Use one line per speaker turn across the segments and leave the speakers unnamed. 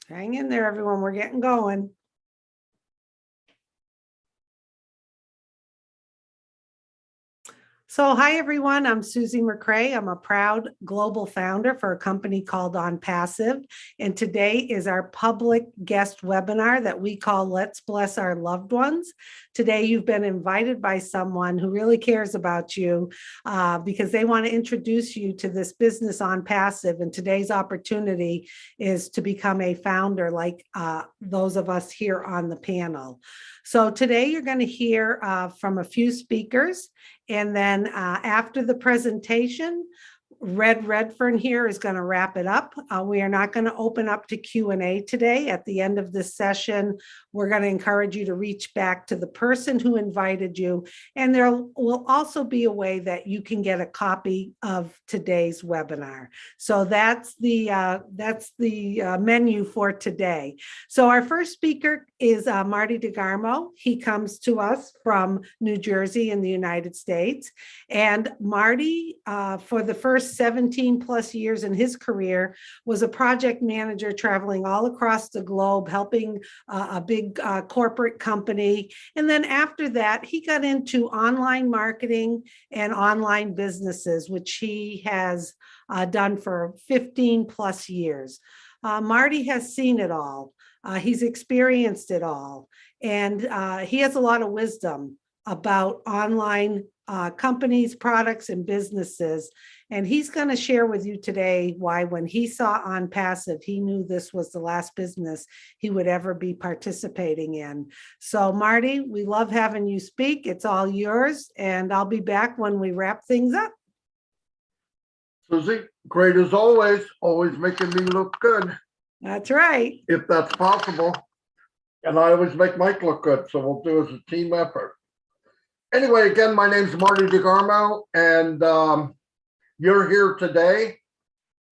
Hang in there, everyone. We're getting going. So hi, everyone. I'm Susie McCrae. I'm a proud global founder for a company called Onpassive. And today is our public guest webinar that we call Let's Bless Our Loved Ones. Today, you've been invited by someone who really cares about you because they want to introduce you to this business Onpassive. And today's opportunity is to become a founder like those of us here on the panel. So today you're going to hear from a few speakers. And then after the presentation, Red Redfern here is going to wrap it up. We are not going to open up to Q&A today. At the end of this session, we're going to encourage you to reach back to the person who invited you. And there will also be a way that you can get a copy of today's webinar. So that's the menu for today. So our first speaker is Marty DeGarmo. He comes to us from New Jersey in the United States. And Marty, for the first 17 plus years in his career, was a project manager traveling all across the globe, helping a big corporate company. And then after that, he got into online marketing and online businesses, which he has done for 15 plus years. Marty has seen it all. He's experienced it all. And he has a lot of wisdom about online companies, products, and businesses. And he's going to share with you today why when he saw Onpassive, he knew this was the last business he would ever be participating in. So Marty, we love having you speak. It's all yours. And I'll be back when we wrap things up.
Susie, great as always making me look good.
That's right.
If that's possible. And I always make Mike look good, so we'll do it as a team effort. Anyway, again, my name's Marty DeGarmo, and you're here today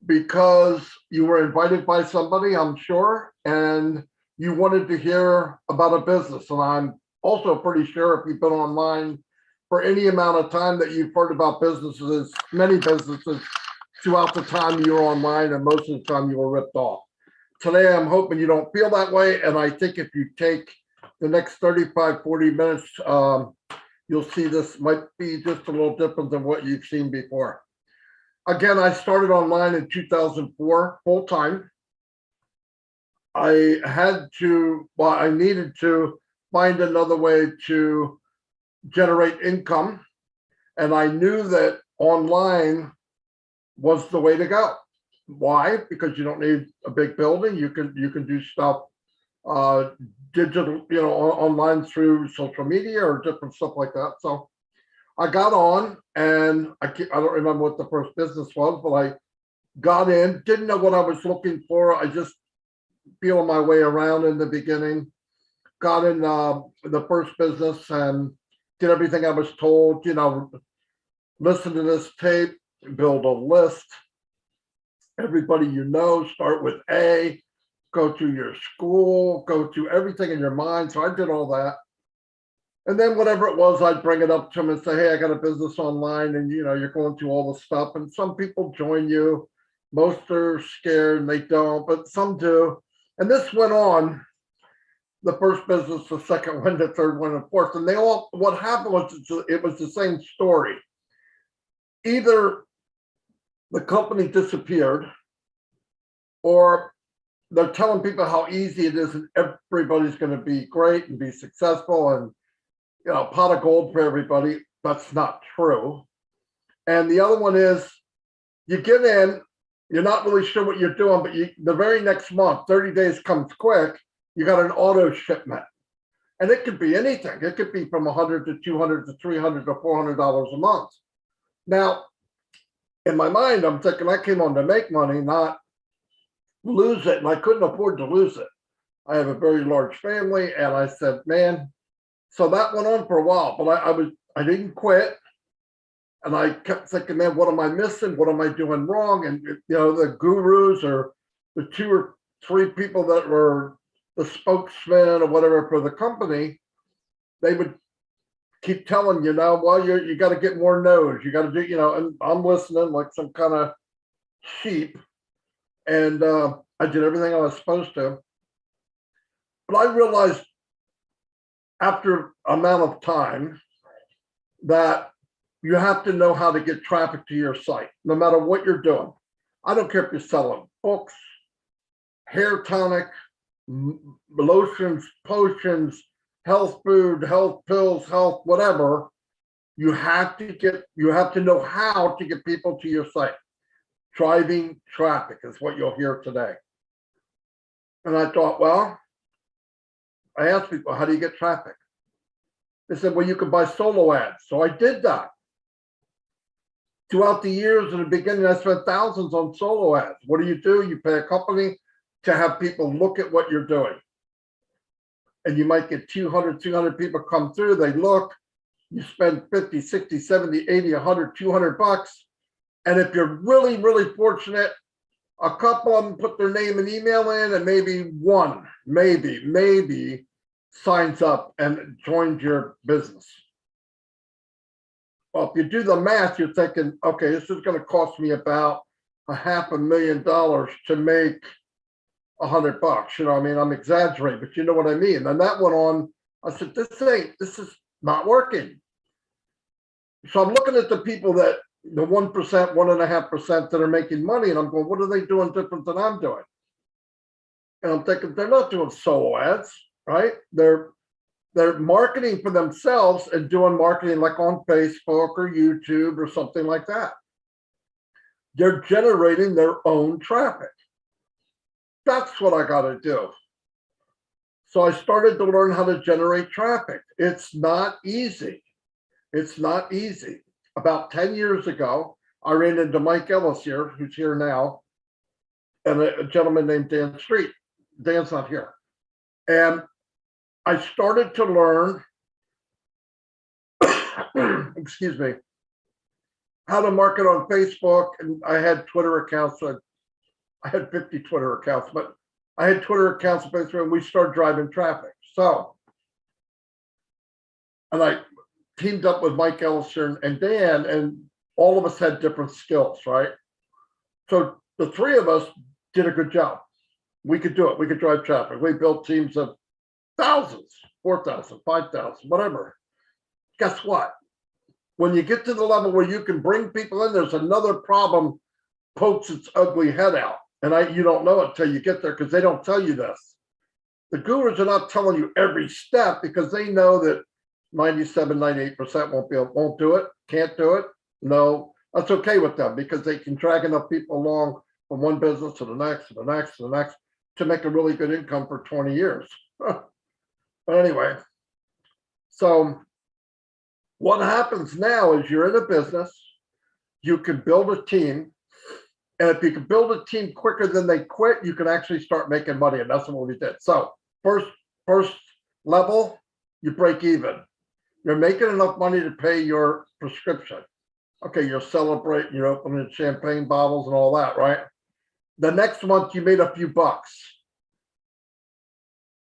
because you were invited by somebody, I'm sure, and you wanted to hear about a business. And I'm also pretty sure if you've been online for any amount of time that you've heard about businesses, many businesses, throughout the time you were online, and most of the time you were ripped off. Today, I'm hoping you don't feel that way. And I think if you take the next 35, 40 minutes, you'll see this might be just a little different than what you've seen before. Again, I started online in 2004, full-time. I needed to find another way to generate income. And I knew that online was the way to go. Why? Because you don't need a big building. You can do stuff digital, online through social media or different stuff like that. So I got on, and I don't remember what the first business was, but I got in, didn't know what I was looking for. I just feeling my way around in the beginning, got in the first business and did everything I was told, listen to this tape, build a list. Everybody start with A, go to your school, go to everything in your mind. So I did all that. And then whatever it was, I'd bring it up to them and say, hey, I got a business online, and you're going through all the stuff. And some people join you. Most are scared and they don't, but some do. And this went on, the first business, the second one, the third one, and fourth. And what happened was it was the same story. Either the company disappeared, or they're telling people how easy it is and everybody's going to be great and be successful and pot of gold for everybody. That's not true. And the other one is you get in, you're not really sure what you're doing, but the very next month, 30 days comes quick, you got an auto shipment. And it could be anything. It could be from $100 to $200 to $300 to $400 a month. Now, in my mind, I'm thinking I came on to make money, not lose it. And I couldn't afford to lose it. I have a very large family. And I said, man, so that went on for a while, but I didn't quit. And I kept thinking, man, what am I missing? What am I doing wrong? And, the gurus or the 2 or 3 people that were the spokesman or whatever for the company, they would keep telling well, you got to get more no's. You got to do, and I'm listening like some kind of sheep. And I did everything I was supposed to. But I realized after amount of time that you have to know how to get traffic to your site, no matter what you're doing. I don't care if you're selling books, hair tonic, lotions, potions, health food, health pills, health whatever. You have to know how to get people to your site. Driving traffic is what you'll hear today. And I thought, well, I asked people, how do you get traffic? They said, well, you can buy solo ads. So I did that. Throughout the years, in the beginning, I spent thousands on solo ads. What do? You pay a company to have people look at what you're doing. And you might get 200 people come through. They look, you spend 50, 60, 70, 80, 100, 200 bucks. And if you're really, really fortunate, a couple of them put their name and email in, and maybe one, maybe signs up and joins your business. Well, if you do the math, you're thinking, okay, this is going to cost me about $500,000 to make $100. You know, I mean, I'm exaggerating, but you know what I mean. And that went on. I said, this is not working. So I'm looking at the people that the 1%, 1.5% that are making money, and I'm going, what are they doing different than I'm doing? And I'm thinking, they're not doing solo ads, right? They're marketing for themselves and doing marketing like on Facebook or YouTube or something like that. They're generating their own traffic. That's what I got to do. So I started to learn how to generate traffic. It's not easy. It's not easy. About 10 years ago, I ran into Mike Ellis here, who's here now, and a gentleman named Dan Street. Dan's not here. And I started to learn, excuse me, how to market on Facebook. And I had Twitter accounts. So I had 50 Twitter accounts, but I had Twitter accounts on Facebook, and we started driving traffic. So, and I teamed up with Mike Ellison and Dan, and all of us had different skills, right? So the three of us did a good job. We could do it. We could drive traffic. We built teams of thousands, 4,000, 5,000, whatever. Guess what? When you get to the level where you can bring people in, there's another problem pokes its ugly head out. And you don't know it until you get there, because they don't tell you this. The gurus are not telling you every step, because they know that 97, 98% won't do it, can't do it. No, that's okay with them, because they can drag enough people along from one business to the next, to the next, to the next, to make a really good income for 20 years. But anyway, so what happens now is you're in a business, you can build a team, and if you can build a team quicker than they quit, you can actually start making money, and that's what we did. So first level, you break even. You're making enough money to pay your prescription. Okay, you're celebrating, you're opening champagne bottles and all that, right? The next month you made a few bucks.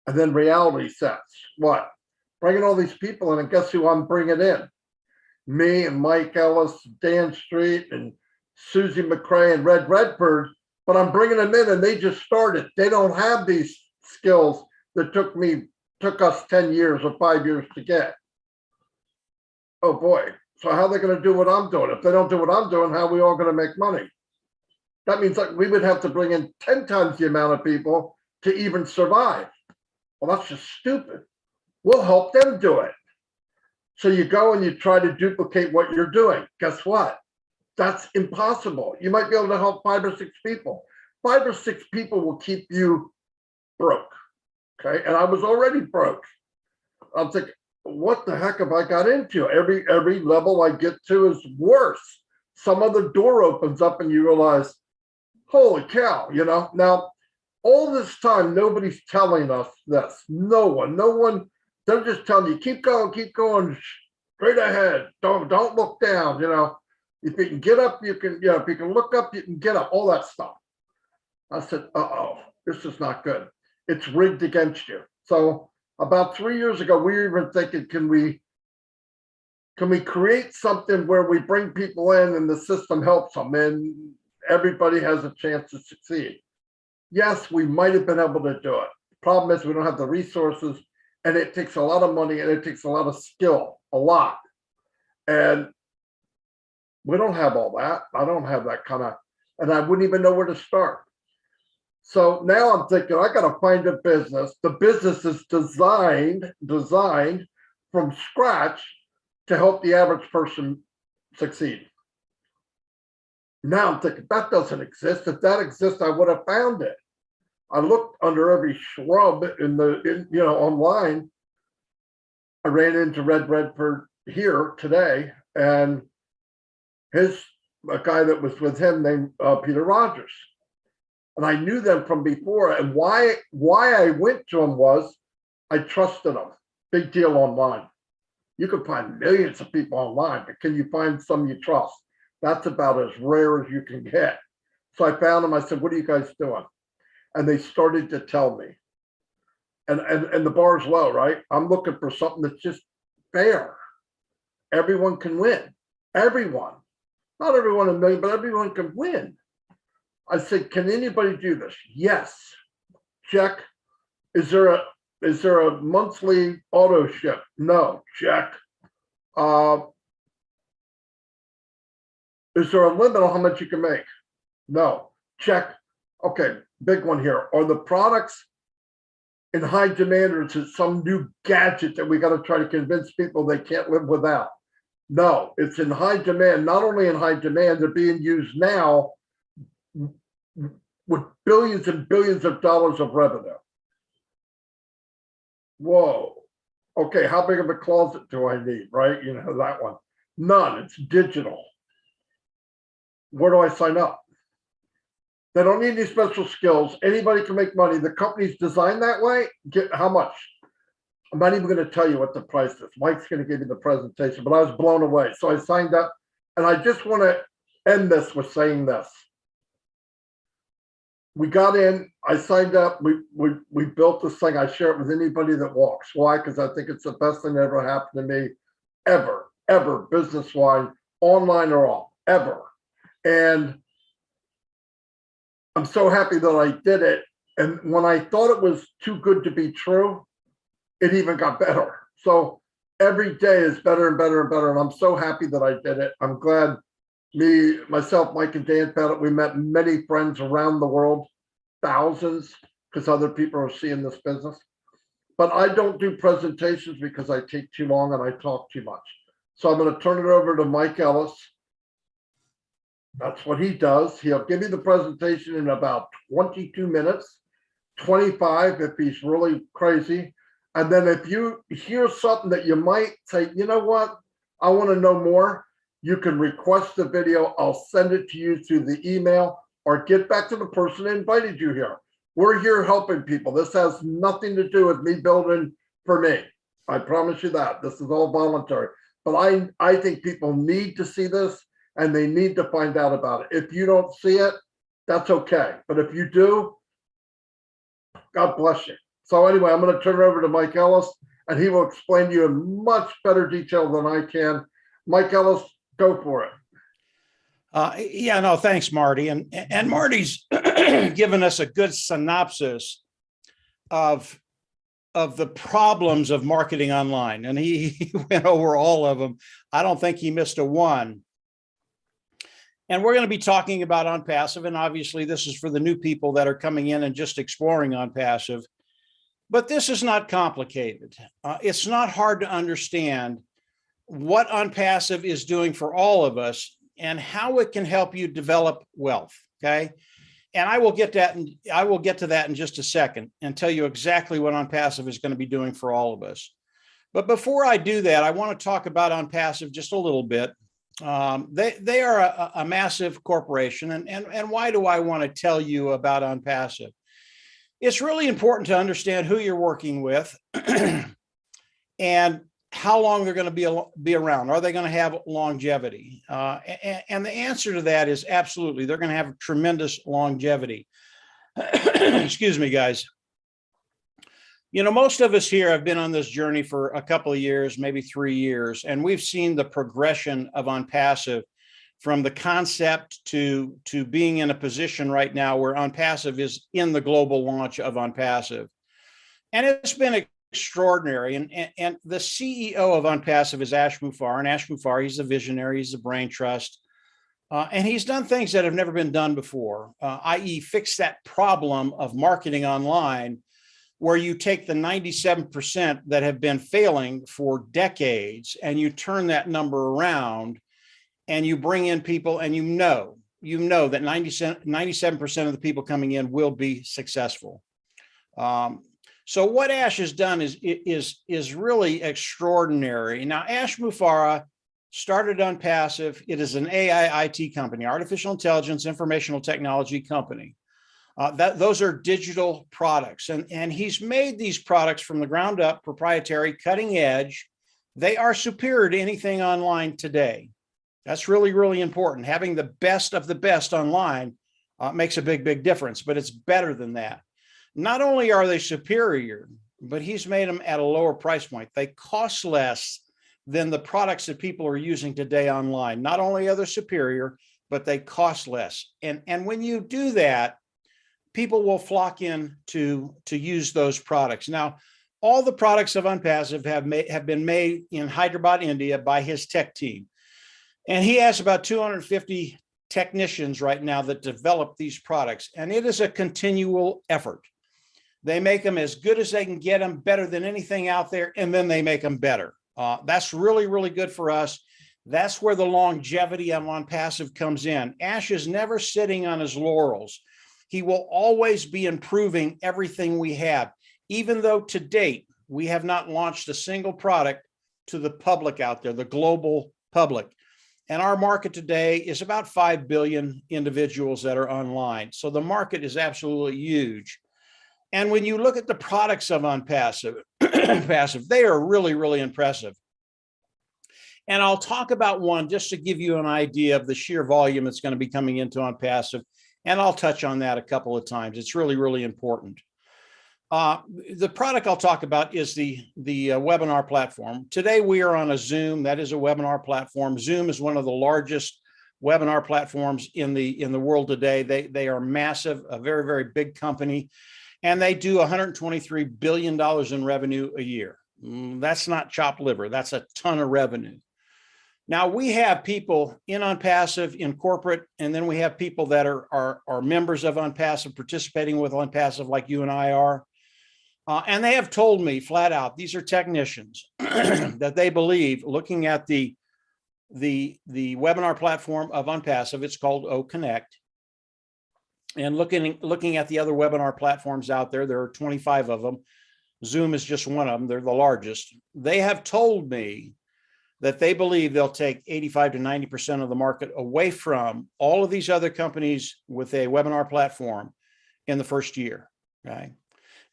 And then reality sets. What? Bringing all these people in, and guess who I'm bringing in? Me and Mike Ellis, Dan Street, and Susie McCrae and Red Redbird, but I'm bringing them in, and they just started. They don't have these skills that took us 10 years or 5 years to get. Oh boy. So how are they going to do what I'm doing? If they don't do what I'm doing, how are we all going to make money? That means like we would have to bring in 10 times the amount of people to even survive. Well, that's just stupid. We'll help them do it. So you go and you try to duplicate what you're doing. Guess what? That's impossible. You might be able to help 5 or 6 people. 5 or 6 people will keep you broke. Okay. And I was already broke. I'm thinking, what the heck have I got into? Every level I get to is worse. Some other door opens up and you realize, holy cow, you know. Now, all this time, nobody's telling us this. No one. They're just telling you, keep going straight ahead. Don't look down, you know. If you can get up, you can, you know, if you can look up, you can get up, all that stuff. I said, uh-oh, this is not good. It's rigged against you. So about 3 years ago, we were even thinking, can we create something where we bring people in and the system helps them and everybody has a chance to succeed? Yes, we might have been able to do it. Problem is we don't have the resources, and it takes a lot of money and it takes a lot of skill, a lot. And we don't have all that. I don't have that kind of, and I wouldn't even know where to start. So now I'm thinking I got to find a business. The business is designed from scratch to help the average person succeed. Now I'm thinking that doesn't exist. If that exists, I would have found it. I looked under every shrub online. I ran into Red Redford here today, and a guy that was with him named Peter Rogers. And I knew them from before. And why I went to them was I trusted them. Big deal online. You can find millions of people online, but can you find some you trust? That's about as rare as you can get. So I found them. I said, what are you guys doing? And they started to tell me. And the bar's low, right? I'm looking for something that's just fair. Everyone can win. Everyone. Not everyone a million, but everyone can win. I said, can anybody do this? Yes. Check. Is there a monthly auto ship? No. Check. Is there a limit on how much you can make? No. Check. Okay, big one here. Are the products in high demand, or is it some new gadget that we got to try to convince people they can't live without? No, it's in high demand. Not only in high demand, they're being used now with billions and billions of dollars of revenue. Whoa. Okay, how big of a closet do I need, right? You know, that one. None. It's digital. Where do I sign up? They don't need any special skills. Anybody can make money. The company's designed that way. Get how much? I'm not even going to tell you what the price is. Mike's going to give you the presentation, but I was blown away. So I signed up, and I just want to end this with saying this. We got in, I signed up, we built this thing. I share it with anybody that walks. Why? Because I think it's the best thing that ever happened to me, ever, business-wise, online or off, ever. And I'm so happy that I did it. And when I thought it was too good to be true, it even got better. So every day is better and better and better. And I'm so happy that I did it. I'm glad myself, Mike, and Dan found it. We met many friends around the world, thousands, because other people are seeing this business. But I don't do presentations because I take too long and I talk too much. So I'm going to turn it over to Mike Ellis. That's what he does. He'll give you the presentation in about 22 minutes, 25 if he's really crazy. And then if you hear something that you might say, you know what, I want to know more, you can request the video. I'll send it to you through the email, or get back to the person that invited you here. We're here helping people. This has nothing to do with me building for me. I promise you that. This is all voluntary. But I think people need to see this, and they need to find out about it. If you don't see it, that's okay. But if you do, God bless you. So anyway, I'm going to turn it over to Mike Ellis, and he will explain to you in much better detail than I can. Mike Ellis, go for it.
Yeah, no, thanks, Marty. And Marty's given us a good synopsis of the problems of marketing online. And he went over all of them. I don't think he missed a one. And we're going to be talking about Onpassive. And obviously, this is for the new people that are coming in and just exploring Onpassive. But this is not complicated. It's not hard to understand what Onpassive is doing for all of us and how it can help you develop wealth. Okay. And I will get to that in just a second and tell you exactly what Onpassive is going to be doing for all of us. But before I do that, I want to talk about Onpassive just a little bit. They are a massive corporation. And why do I want to tell you about Onpassive? It's really important to understand who you're working with and how long they're going to be around. Are they going to have longevity? And the answer to that is absolutely. They're going to have tremendous longevity. Excuse me, guys. You know, most of us here have been on this journey for a couple of years, maybe 3 years, and we've seen the progression of Onpassive from the concept to being in a position right now where Onpassive is in the global launch of Onpassive. And it's been extraordinary. And the CEO of Onpassive is Ash Muffar. And Ash Muffar, he's a visionary, he's a brain trust. And he's done things that have never been done before, i.e. fix that problem of marketing online, where you take the 97% that have been failing for decades and you turn that number around and you bring in people, and you know that 97% of the people coming in will be successful. So what Ash has done is really extraordinary. Now, Ash Muffar started Onpassive. It is an AI IT company, artificial intelligence, informational technology company. Those are digital products, and he's made these products from the ground up, proprietary, cutting edge. They are superior to anything online today. That's really, really important. Having the best of the best online makes a big, big difference, but it's better than that. Not only are they superior, but he's made them at a lower price point. They cost less than the products that people are using today online. Not only are they superior, but they cost less. And when you do that, people will flock in to use those products. Now, all the products of Onpassive have been made in Hyderabad, India by his tech team. And he has about 250 technicians right now that develop these products. And it is a continual effort. They make them as good as they can get them, better than anything out there, and then they make them better. That's really, really good for us. That's where the longevity of Onpassive comes in. Ash is never sitting on his laurels. He will always be improving everything we have, even though to date, we have not launched a single product to the public out there, the global public. And our market today is about 5 billion individuals that are online. So the market is absolutely huge. And when you look at the products of Onpassive, they are really, really impressive. And I'll talk about one just to give you an idea of the sheer volume that's going to be coming into Onpassive. And I'll touch on that a couple of times. It's really, really important. The product I'll talk about is the webinar platform. Today, we are on a Zoom. That is a webinar platform. Zoom is one of the largest webinar platforms in the world today. They are massive, a very, very big company, and they do $123 billion in revenue a year. That's not chopped liver. That's a ton of revenue. Now, we have people in Onpassive, in corporate, and then we have people that are members of Onpassive, participating with Onpassive like you and I are. And they have told me flat out, these are technicians, that they believe, looking at the webinar platform of Onpassive, it's called OConnect, and looking at the other webinar platforms out there, there are 25 of them. Zoom is just one of them. They're the largest. They have told me that they believe they'll take 85 to 90% of the market away from all of these other companies with a webinar platform in the first year. Okay.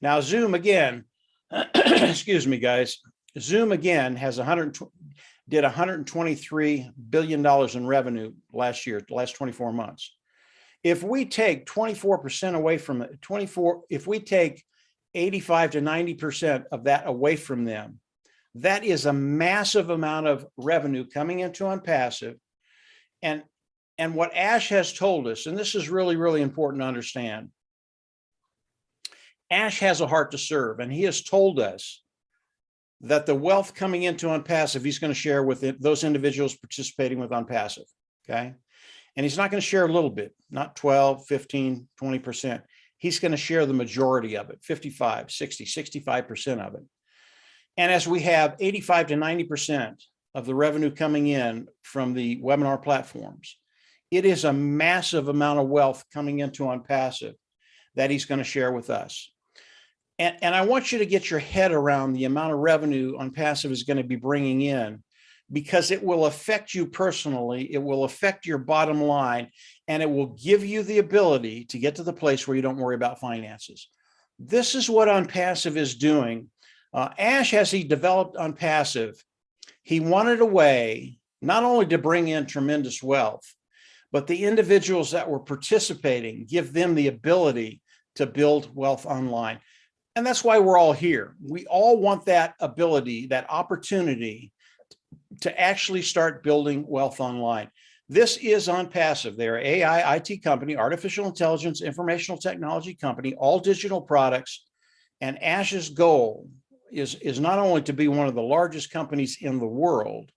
Now, Zoom again, excuse me, guys. Zoom again did $123 billion in revenue last year, the last 24 months. If we take 24% away from it, if we take 85 to 90% of that away from them, that is a massive amount of revenue coming into Onpassive. And what Ash has told us, and this is really, really important to understand, Ash has a heart to serve, and he has told us that the wealth coming into Onpassive, he's going to share with those individuals participating with Onpassive, okay? And he's not going to share a little bit, not 12, 15, 20%. He's going to share the majority of it, 55, 60, 65% of it. And as we have 85 to 90% of the revenue coming in from the webinar platforms, it is a massive amount of wealth coming into Onpassive that he's going to share with us. And I want you to get your head around the amount of revenue Onpassive is going to be bringing in, because it will affect you personally. It will affect your bottom line, and it will give you the ability to get to the place where you don't worry about finances. This is what Onpassive is doing. Ash, as he developed Onpassive, he wanted a way not only to bring in tremendous wealth, but the individuals that were participating, give them the ability to build wealth online. And that's why we're all here. We all want that ability, that opportunity to actually start building wealth online. This is Onpassive. They're an AI IT company, artificial intelligence, informational technology company, all digital products. And Ash's goal is not only to be one of the largest companies in the world,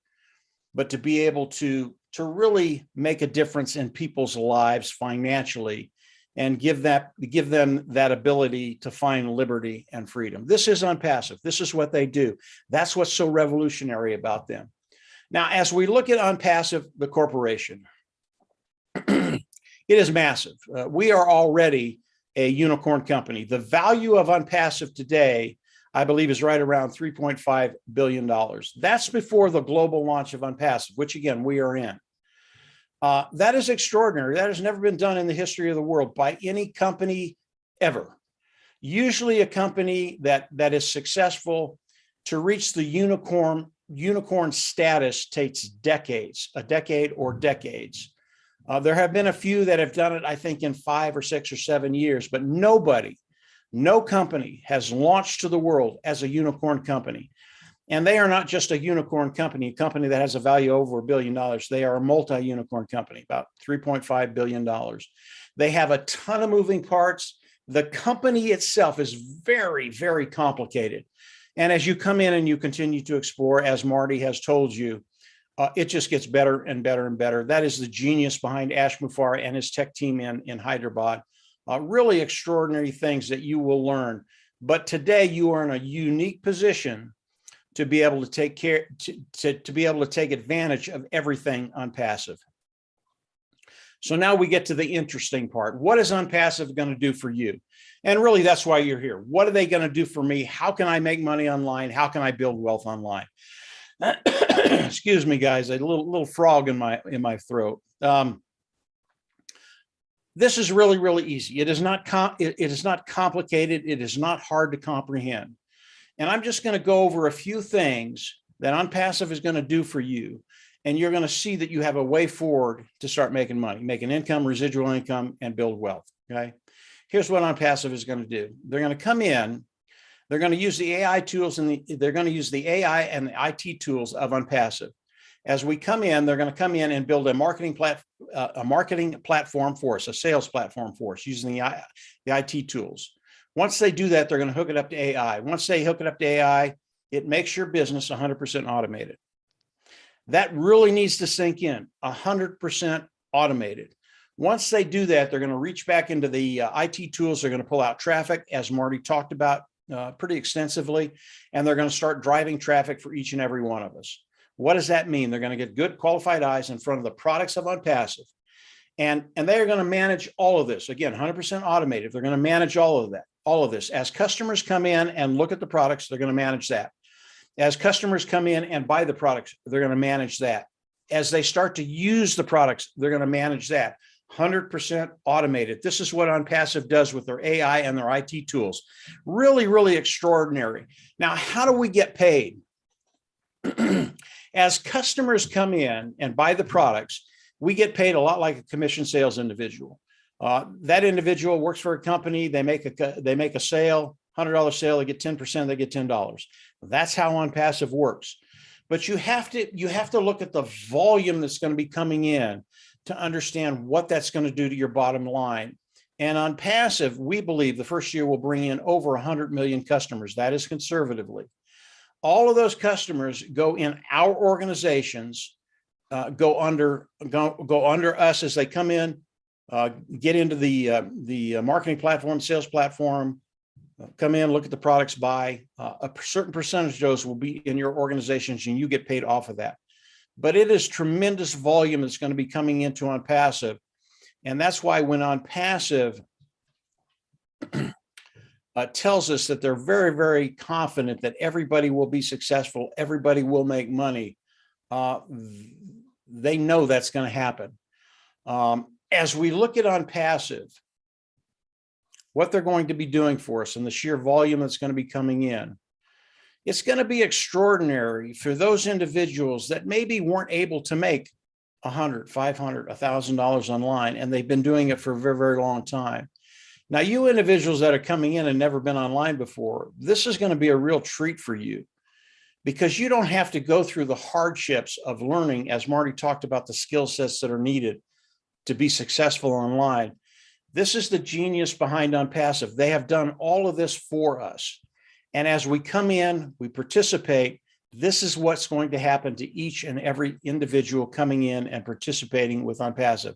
but to be able to really make a difference in people's lives financially and give them that ability to find liberty and freedom. This is Onpassive. This is what they do. That's what's so revolutionary about them. Now, as we look at Onpassive, the corporation, it is massive. We are already a unicorn company. The value of Onpassive today, I believe, is right around $3.5 billion. That's before the global launch of Onpassive, which again, we are in. That is extraordinary. That has never been done in the history of the world by any company ever. Usually a company that is successful to reach the unicorn status takes decades, a decade or decades. There have been a few that have done it, I think, in 5 or 6 or 7 years, but no company has launched to the world as a unicorn company. And they are not just a unicorn company, a company that has a value over $1 billion. They are a multi-unicorn company, about $3.5 billion. They have a ton of moving parts. The company itself is very, very complicated. And as you come in and you continue to explore, as Marty has told you, it just gets better and better and better. That is the genius behind Ash Mufareh and his tech team in Hyderabad. Really extraordinary things that you will learn. But today you are in a unique position to be able to take care, to be able to take advantage of everything Onpassive. So now we get to the interesting part. What is Onpassive going to do for you? And really, that's why you're here. What are they going to do for me? How can I make money online? How can I build wealth online? Excuse me, guys, a little frog in my throat. This is really, really easy. It is not complicated. It is not hard to comprehend. And I'm just going to go over a few things that Onpassive is going to do for you. And you're going to see that you have a way forward to start making money, making income, residual income, and build wealth. Okay. Here's what Onpassive is going to do. They're going to come in. They're going to use the AI tools and they're going to use the AI and the IT tools of Onpassive. As we come in, they're going to come in and build a marketing platform for us, a sales platform for us using the IT tools. Once they do that, they're going to hook it up to AI. Once they hook it up to AI, it makes your business 100% automated. That really needs to sink in, 100% automated. Once they do that, they're going to reach back into the IT tools. They're going to pull out traffic, as Marty talked about pretty extensively, and they're going to start driving traffic for each and every one of us. What does that mean? They're going to get good qualified eyes in front of the products of Onpassive. And they are going to manage all of this. Again, 100% automated. They're going to manage all of that. All of this. As customers come in and look at the products, they're going to manage that. As customers come in and buy the products, they're going to manage that. As they start to use the products, they're going to manage that. 100% automated. This is what Onpassive does with their AI and their IT tools. Really, really extraordinary. Now, how do we get paid? As customers come in and buy the products, we get paid a lot like a commission sales individual. That individual works for a company. They make a sale, $100 sale. They get 10%. They get $10. That's how Onpassive works. But you have to look at the volume that's going to be coming in to understand what that's going to do to your bottom line. And Onpassive, we believe the first year will bring in over 100 million customers. That is conservatively. All of those customers go in our organizations, go under us as they come in, get into the marketing platform, sales platform, come in, look at the products, buy. A certain percentage of those will be in your organizations, and you get paid off of that. But it is tremendous volume that's going to be coming into Onpassive, and that's why when Onpassive tells us that they're very, very confident that everybody will be successful, everybody will make money, they know that's going to happen. As we look at Onpassive, what they're going to be doing for us and the sheer volume that's going to be coming in, it's going to be extraordinary for those individuals that maybe weren't able to make $100, $500, $1,000 online, and they've been doing it for a very, very long time. Now, you individuals that are coming in and never been online before, this is going to be a real treat for you because you don't have to go through the hardships of learning, as Marty talked about, the skill sets that are needed to be successful online. This is the genius behind Onpassive. They have done all of this for us. And as we come in, we participate, this is what's going to happen to each and every individual coming in and participating with Onpassive.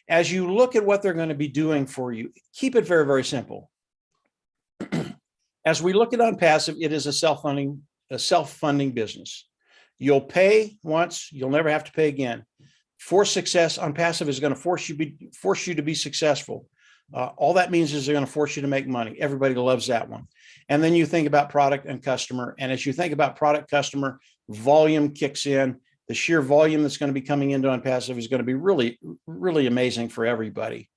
As you look at what they're going to be doing for you, keep it very, very simple. As we look at Onpassive, it is a self-funding business. You'll pay once, you'll never have to pay again. For success, Onpassive is going to force you to be successful. All that means is they're going to force you to make money. Everybody loves that one. And then you think about product and customer. And as you think about product, customer, volume kicks in. The sheer volume that's going to be coming into Onpassive is going to be really, really amazing for everybody.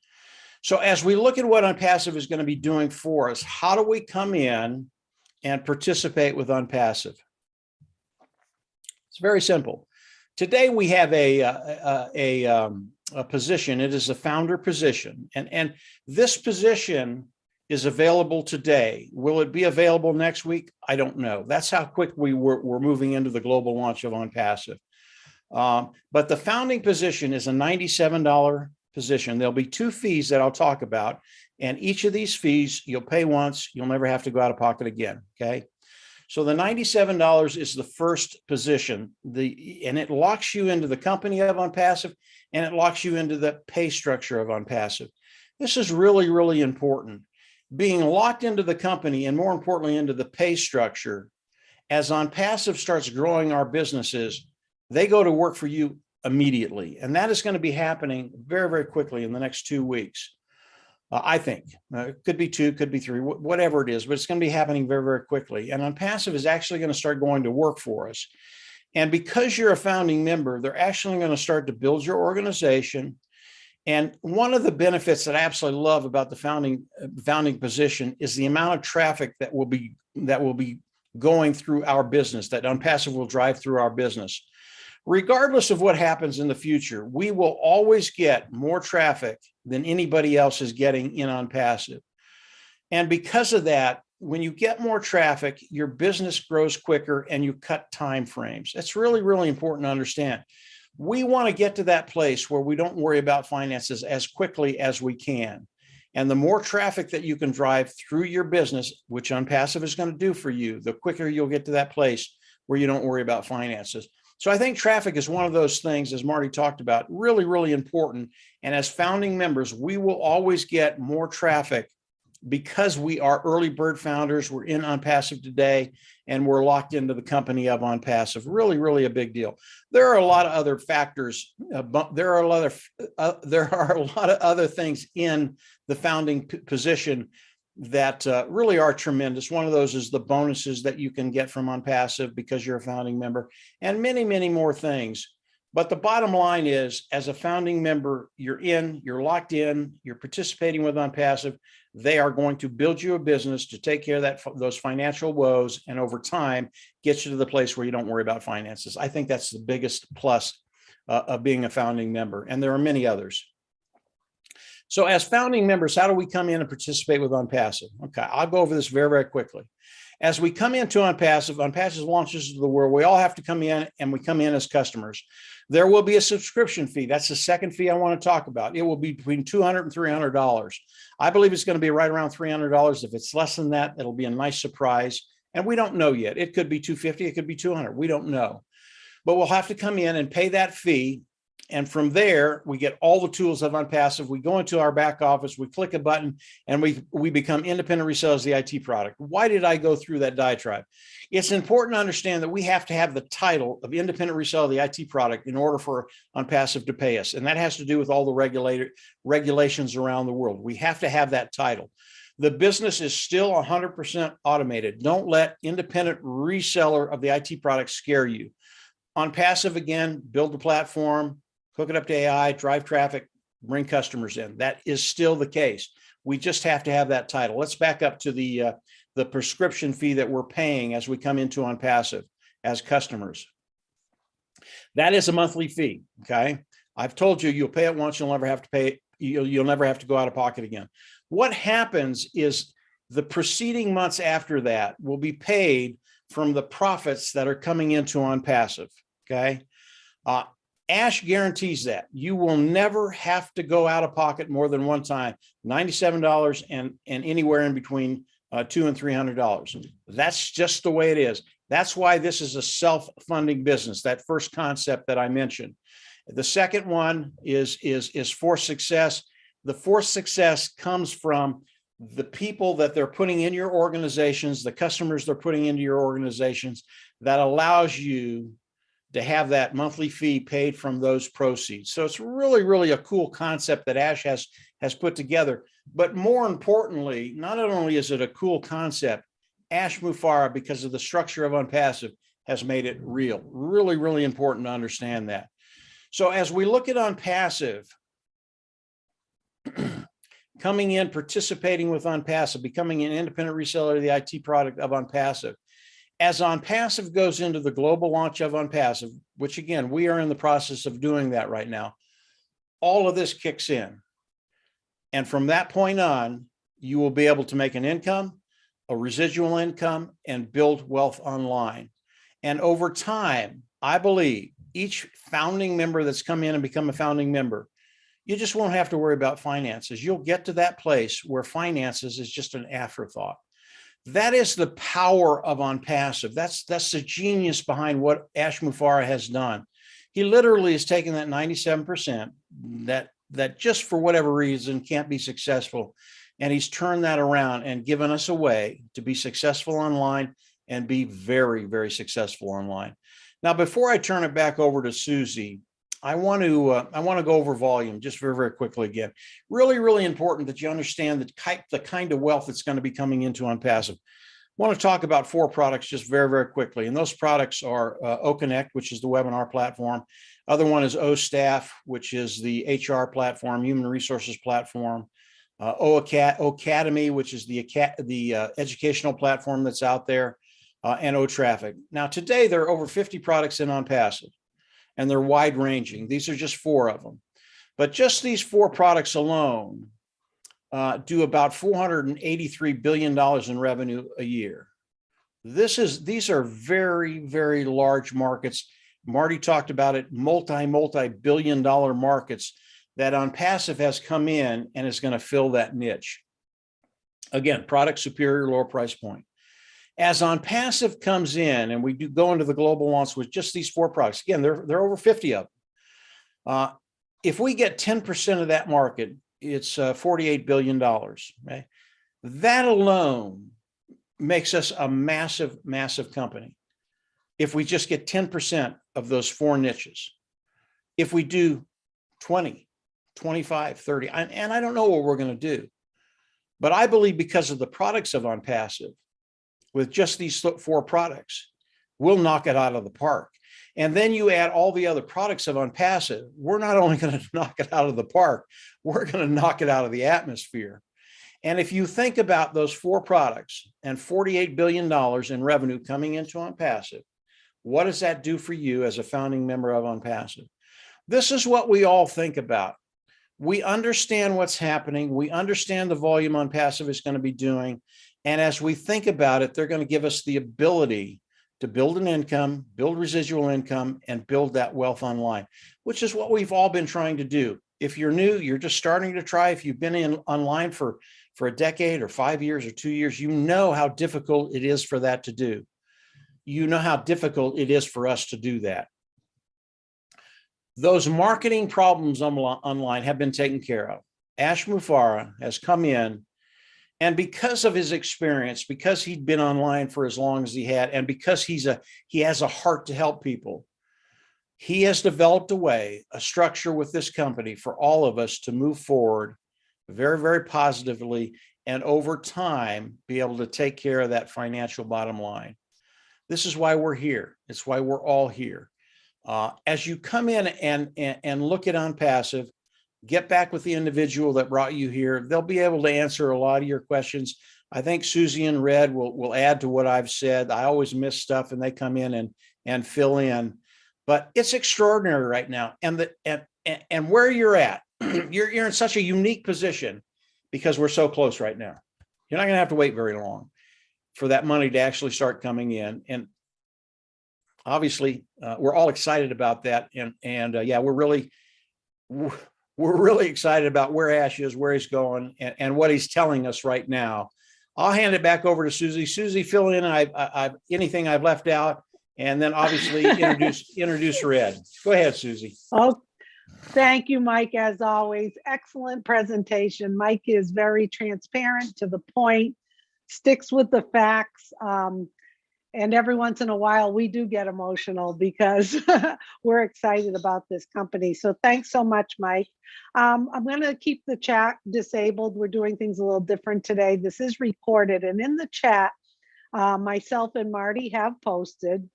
So as we look at what Onpassive is going to be doing for us, how do we come in and participate with Onpassive? It's very simple. Today we have a position. It is a founder position, and this position is available today. Will it be available next week? I don't know. That's how quick we're moving into the global launch of Onpassive. But the founding position is a $97 position. There'll be 2 fees that I'll talk about, and each of these fees you'll pay once. You'll never have to go out of pocket again. Okay. So the $97 is the first position, and it locks you into the company of Onpassive, and it locks you into the pay structure of Onpassive. This is really, really important. Being locked into the company, and more importantly, into the pay structure, as Onpassive starts growing our businesses, they go to work for you immediately. And that is going to be happening very, very quickly in the next 2 weeks. I think it could be 2, could be 3, whatever it is, but it's going to be happening very, very quickly. And Onpassive is actually going to start going to work for us. And because you're a founding member, they're actually going to start to build your organization. And one of the benefits that I absolutely love about the founding position is the amount of traffic that will be going through our business, that Onpassive will drive through our business. Regardless of what happens in the future, we will always get more traffic than anybody else is getting in Onpassive. And because of that, when you get more traffic, your business grows quicker and you cut time frames. That's really, really important to understand. We want to get to that place where we don't worry about finances as quickly as we can. And the more traffic that you can drive through your business, which Onpassive is going to do for you, the quicker you'll get to that place where you don't worry about finances. So I think traffic is one of those things, as Marty talked about, really, really important. And as founding members, we will always get more traffic because we are early bird founders. We're in Onpassive today, and we're locked into the company of Onpassive. Really, really a big deal. There are a lot of other factors. There are a lot of other things in the founding position that really are tremendous. One of those is the bonuses that you can get from Onpassive because you're a founding member, and many, many more things. But the bottom line is, as a founding member, you're locked in, you're participating with Onpassive. They are going to build you a business to take care of those financial woes, and over time, get you to the place where you don't worry about finances. I think that's the biggest plus of being a founding member, and there are many others. So as founding members, how do we come in and participate with Onpassive? Okay, I'll go over this very, very quickly. As we come into Onpassive, Onpassive launches to the world. We all have to come in, and we come in as customers. There will be a subscription fee. That's the second fee I want to talk about. It will be between $200 and $300. I believe it's going to be right around $300. If it's less than that, it'll be a nice surprise. And we don't know yet. It could be $250. It could be $200. We don't know. But we'll have to come in and pay that fee. And from there, we get all the tools of Onpassive. We go into our back office, we click a button, and we become independent resellers of the IT product. Why did I go through that diatribe? It's important to understand that we have to have the title of independent reseller of the IT product in order for Onpassive to pay us. And that has to do with all the regulations around the world. We have to have that title. The business is still 100% automated. Don't let independent reseller of the IT product scare you. Onpassive, again, build the platform, hook it up to AI, drive traffic, bring customers in. That is still the case. We just have to have that title. Let's back up to the prescription fee that we're paying as we come into Onpassive as customers. That is a monthly fee, okay? I've told you, you'll pay it once, you'll never have to pay it, you'll never have to go out of pocket again. What happens is the preceding months after that will be paid from the profits that are coming into Onpassive, okay? Ash guarantees that you will never have to go out of pocket more than one time, $97 and anywhere in between $200 and $300. That's just the way it is. That's why this is a self-funding business. That first concept that I mentioned. The second one is forced success. The forced success comes from the people that they're putting in your organizations, the customers they're putting into your organizations, that allows you to have that monthly fee paid from those proceeds. So it's really, really a cool concept that Ash has put together. But more importantly, not only is it a cool concept, Ash Mufareh, because of the structure of Onpassive, has made it real. Really, really important to understand that. So as we look at Onpassive, coming in, participating with Onpassive, becoming an independent reseller of the IT product of Onpassive. As Onpassive goes into the global launch of Onpassive, which again, we are in the process of doing that right now, all of this kicks in. And from that point on, you will be able to make an income, a residual income, and build wealth online. And over time, I believe each founding member that's come in and become a founding member, you just won't have to worry about finances. You'll get to that place where finances is just an afterthought. That is the power of Onpassive. That's the genius behind what Ash Mufareh has done. He literally has taken that 97% that just for whatever reason can't be successful, and he's turned that around and given us a way to be successful online and be very, very successful online. Now, before I turn it back over to Susie, I want to go over volume just very, very quickly again. Really, really important that you understand the kind of wealth that's going to be coming into Onpassive. I want to talk about 4 products just very, very quickly. And those products are OConnect, which is the webinar platform. Other one is OStaff, which is the HR platform, human resources platform. Academy, which is the educational platform that's out there, and OTraffic. Now, today, there are over 50 products in Onpassive, and they're wide ranging. These are just 4 of them. But just these 4 products alone do about $483 billion in revenue a year. These are very, very large markets. Marty talked about it, multi-billion dollar markets that Onpassive has come in and is going to fill that niche. Again, product superior, lower price point. As Onpassive comes in and we do go into the global launch with just these 4 products, again, there are over 50 of them. If we get 10% of that market, it's $48 billion. Okay? That alone makes us a massive, massive company. If we just get 10% of those 4 niches, if we do 20, 25, 30, and I don't know what we're going to do, but I believe because of the products of Onpassive, with just these 4 products, we'll knock it out of the park. And then you add all the other products of Onpassive, we're not only going to knock it out of the park, we're going to knock it out of the atmosphere. And if you think about those 4 products and $48 billion in revenue coming into Onpassive, what does that do for you as a founding member of Onpassive? This is what we all think about. We understand what's happening. We understand the volume Onpassive is going to be doing. And as we think about it, they're going to give us the ability to build an income, build residual income, and build that wealth online, which is what we've all been trying to do. If you're new, you're just starting to try. If you've been in online for a decade or 5 years or 2 years, you know how difficult it is for that to do. You know how difficult it is for us to do that. Those marketing problems online have been taken care of. Ash Mufareh has come in, and because of his experience, because he'd been online for as long as he had, and because he has a heart to help people, he has developed a structure with this company for all of us to move forward very, very positively, and over time, be able to take care of that financial bottom line. This is why we're here. It's why we're all here. As you come in and look at Onpassive, get back with the individual that brought you here. They'll be able to answer a lot of your questions. I think Susie and Red will add to what I've said. I always miss stuff and they come in and fill in, but it's extraordinary right now. And where you're at, you're in such a unique position because we're so close right now. You're not going to have to wait very long for that money to actually start coming in. And obviously, we're all excited about that. And yeah, we're really excited about where Ash is, where he's going, and what he's telling us right now. I'll hand it back over to Susie. Susie, fill in anything I've left out, and then obviously introduce Red. Go ahead, Susie.
Oh, thank you, Mike, as always. Excellent presentation. Mike is very transparent, to the point, sticks with the facts. And every once in a while, we do get emotional because we're excited about this company. So thanks so much, Mike. I'm going to keep the chat disabled. We're doing things a little different today. This is recorded. And in the chat, myself and Marty have posted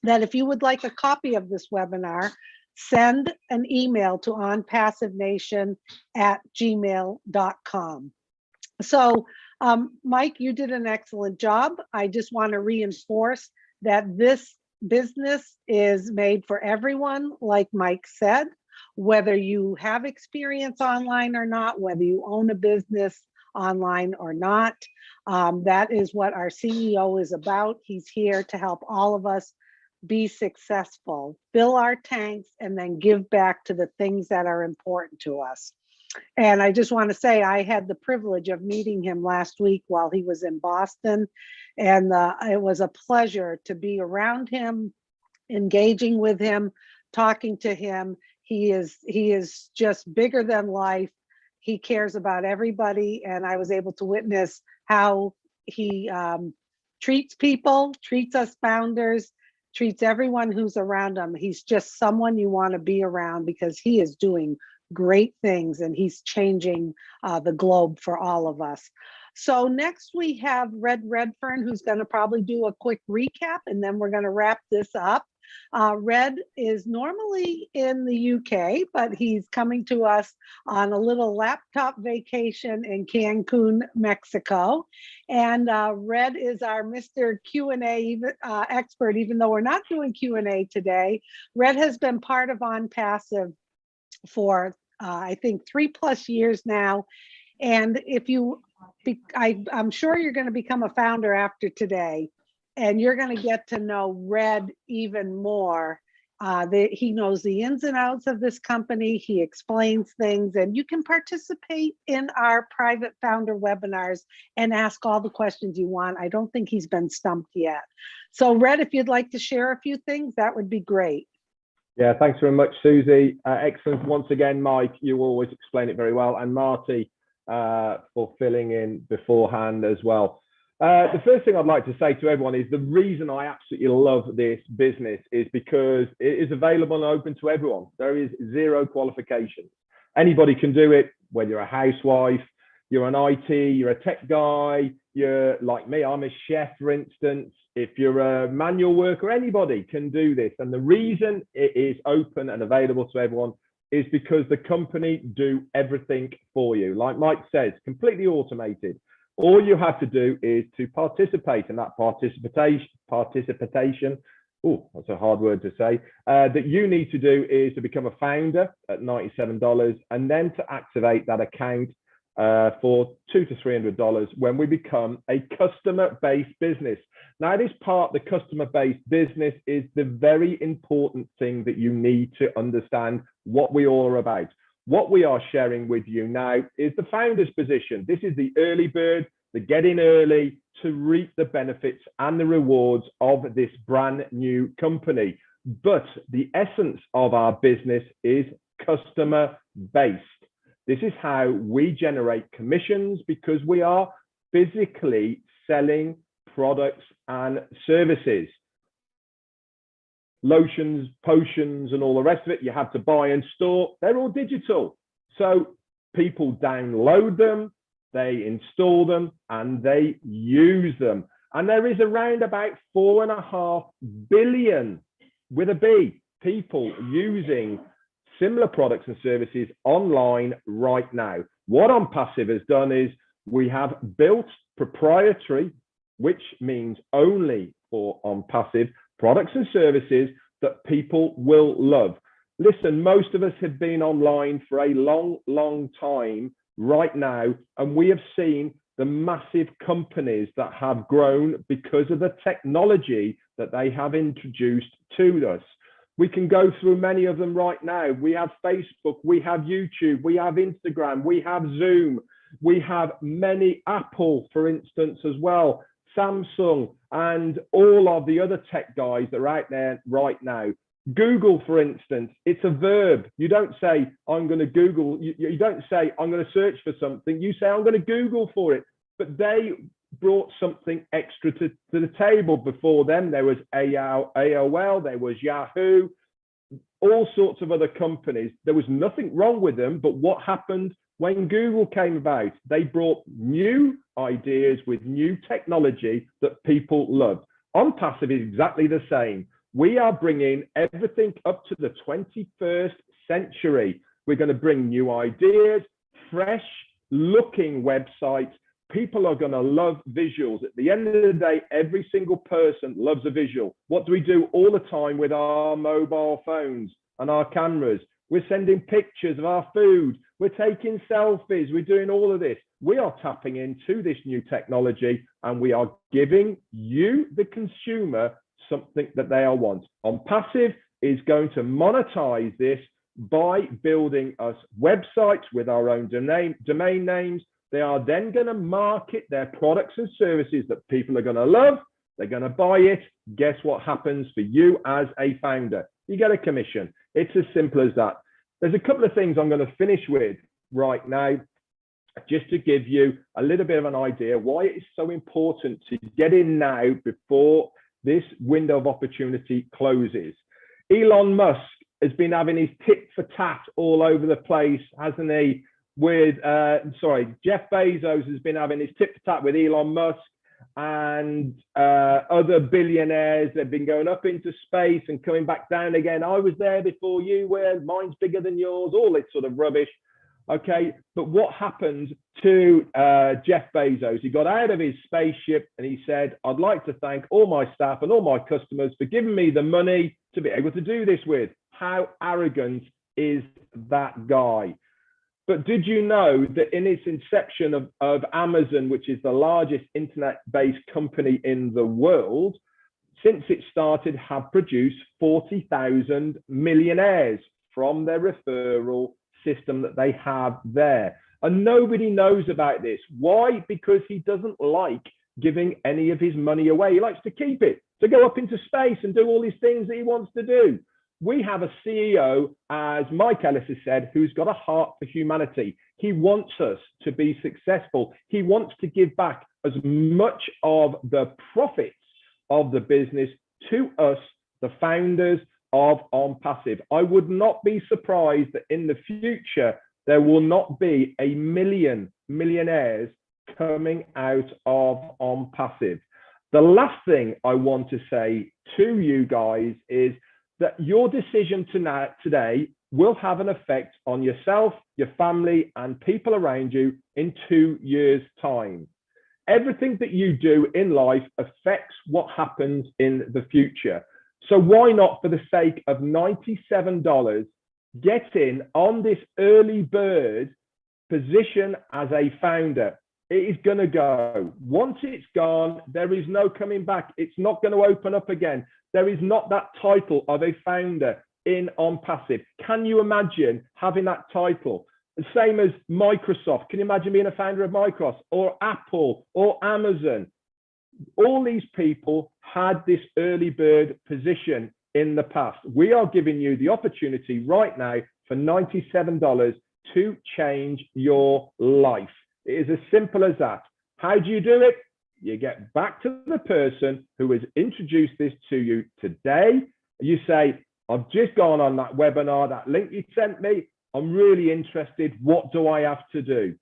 that if you would like a copy of this webinar, send an email to onpassivenation@gmail.com. So Mike, you did an excellent job. I just want to reinforce that this business is made for everyone, like Mike said, whether you have experience online or not, whether you own a business online or not. That is what our CEO is about. He's here to help all of us be successful, fill our tanks, and then give back to the things that are important to us. And I just want to say, I had the privilege of meeting him last week while he was in Boston. And it was a pleasure to be around him, engaging with him, talking to him. He is just bigger than life. He cares about everybody. And I was able to witness how he treats people, treats us founders, treats everyone who's around him. He's just someone you want to be around, because he is doing great things and he's changing the globe for all of us. So next we have Red Redfern, who's going to probably do a quick recap, and then we're going to wrap this up. Red is normally in the UK, but he's coming to us on a little laptop vacation in Cancun, Mexico. And Red is our Mr. Q&A expert, even though we're not doing Q&A today. Red has been part of Onpassive for I think 3+ years now. And if you, I'm sure you're going to become a founder after today, and you're going to get to know Red even more. He knows the ins and outs of this company. He explains things, and you can participate in our private founder webinars and ask all the questions you want. I don't think he's been stumped yet. So Red, if you'd like to share a few things, that would be great.
Yeah, thanks very much, Susie. Excellent. Once again, Mike, you always explain it very well. And Marty for filling in beforehand as well. The first thing I'd like to say to everyone is the reason I absolutely love this business is because it is available and open to everyone. There is zero qualifications. Anybody can do it, whether you're a housewife, you're an IT, you're a tech guy, you're like me, I'm a chef, for instance. If you're a manual worker, anybody can do this. And the reason it is open and available to everyone is because the company do everything for you. Like Mike says, completely automated. All you have to do is to participate, and that participation, oh, that's a hard word to say, that you need to do is to become a founder at $97, and then to activate that account for $200 to $300 when we become a customer-based business. Now, this part, the customer-based business, is the very important thing that you need to understand what we all are about. What we are sharing with you now is the founder's position. This is the early bird, the get in early to reap the benefits and the rewards of this brand new company. But the essence of our business is customer-based. This is how we generate commissions, because we are physically selling products and services. Lotions, potions, and all the rest of it, you have to buy and store. They're all digital. So people download them, they install them, and they use them. And there is around about 4.5 billion, with a B, people using similar products and services online right now. What Onpassive has done is we have built proprietary, which means only for Onpassive, products and services that people will love. Listen, most of us have been online for a long time right now, and we have seen the massive companies that have grown because of the technology that they have introduced to us. We can go through many of them right now. We have Facebook, we have YouTube, we have Instagram, we have Zoom, we have many, Apple, for instance, as well, Samsung, and all of the other tech guys that are out there right now. Google, for instance, it's a verb. You don't say, I'm going to Google. You don't say, I'm going to search for something. You say, I'm going to Google for it. But they brought something extra to the table. Before them, there was AOL, there was Yahoo, all sorts of other companies. There was nothing wrong with them. But what happened when Google came about? They brought new ideas with new technology that people love. Onpassive is exactly the same. We are bringing everything up to the 21st century. We're going to bring new ideas, fresh looking websites. People are going to love visuals. At the end of the day, every single person loves a visual. What do we do all the time with our mobile phones and our cameras? We're sending pictures of our food. We're taking selfies. We're doing all of this. We are tapping into this new technology, and we are giving you, the consumer, something that they all want. Onpassive is going to monetize this by building us websites with our own domain names. They are then going to market their products and services that people are going to love. They're going to buy it. Guess what happens for you as a founder? You get a commission. It's as simple as that. There's a couple of things I'm going to finish with right now, just to give you a little bit of an idea why it is so important to get in now before this window of opportunity closes. Elon Musk has been having his tit for tat all over the place, hasn't he? With Jeff Bezos has been having his tit for tat with Elon Musk and other billionaires. They've been going up into space and coming back down again. I was there before you were, mine's bigger than yours, all this sort of rubbish. Okay, but what happened to Jeff Bezos? He got out of his spaceship and he said, I'd like to thank all my staff and all my customers for giving me the money to be able to do this with. How arrogant is that guy? But did you know that in its inception of Amazon, which is the largest internet-based company in the world, since it started, have produced 40,000 millionaires from their referral system that they have there. And nobody knows about this. Why? Because he doesn't like giving any of his money away. He likes to keep it, to go up into space and do all these things that he wants to do. We have a CEO, as Mike Ellis has said, who's got a heart for humanity. He wants us to be successful. He wants to give back as much of the profits of the business to us, the founders of Onpassive. I would not be surprised that in the future, there will not be a million millionaires coming out of Onpassive. The last thing I want to say to you guys is that your decision today will have an effect on yourself, your family, and people around you in 2 years' time. Everything that you do in life affects what happens in the future. So why not, for the sake of $97, get in on this early bird position as a founder? It is going to go. Once it's gone, there is no coming back. It's not going to open up again. There is not that title of a founder in Onpassive. Can you imagine having that title? The same as Microsoft. Can you imagine being a founder of Microsoft or Apple or Amazon? All these people had this early bird position in the past. We are giving you the opportunity right now for $97 to change your life. It is as simple as that. How do you do it? You get back to the person who has introduced this to you today. You say, I've just gone on that webinar, that link you sent me. I'm really interested. What do I have to do?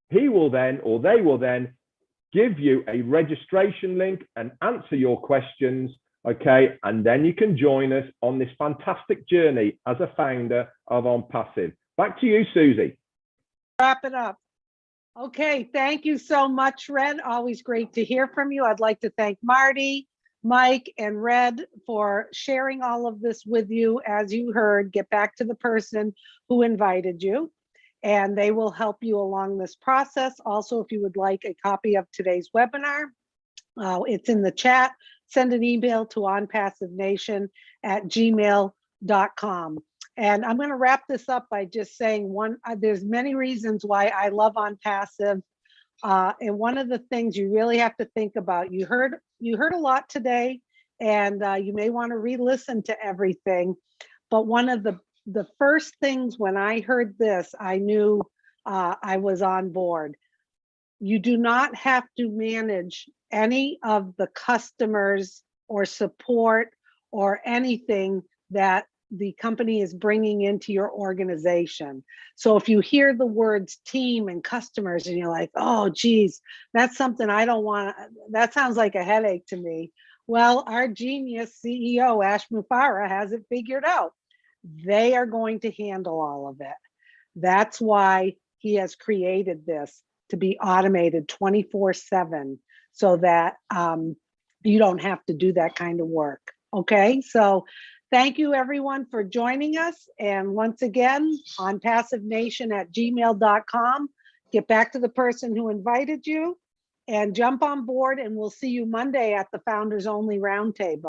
He will then, or they will then, give you a registration link and answer your questions. Okay. And then you can join us on this fantastic journey as a founder of Onpassive. Back to you, Susie.
Wrap it up. Okay, thank you so much, Red. Always great to hear from you. I'd like to thank Marty, Mike, and Red for sharing all of this with you. As you heard, get back to the person who invited you, and they will help you along this process. Also, if you would like a copy of today's webinar, it's in the chat. send an email to onpassivenation@gmail.com. And I'm going to wrap this up by just saying there's many reasons why I love OnPassive. And one of the things you really have to think about, you heard a lot today, and you may want to re-listen to everything. But one of the first things when I heard this, I knew I was on board. You do not have to manage any of the customers or support or anything that the company is bringing into your organization. So if you hear the words team and customers and you're like, oh, geez, that's something I don't want, that sounds like a headache to me. Well, our genius CEO, Ash Mufareh, has it figured out. They are going to handle all of it. That's why he has created this to be automated 24/7 so that you don't have to do that kind of work. Okay, so thank you everyone for joining us. And once again, onpassivenation@gmail.com. Get back to the person who invited you and jump on board, and we'll see you Monday at the Founders Only Roundtable.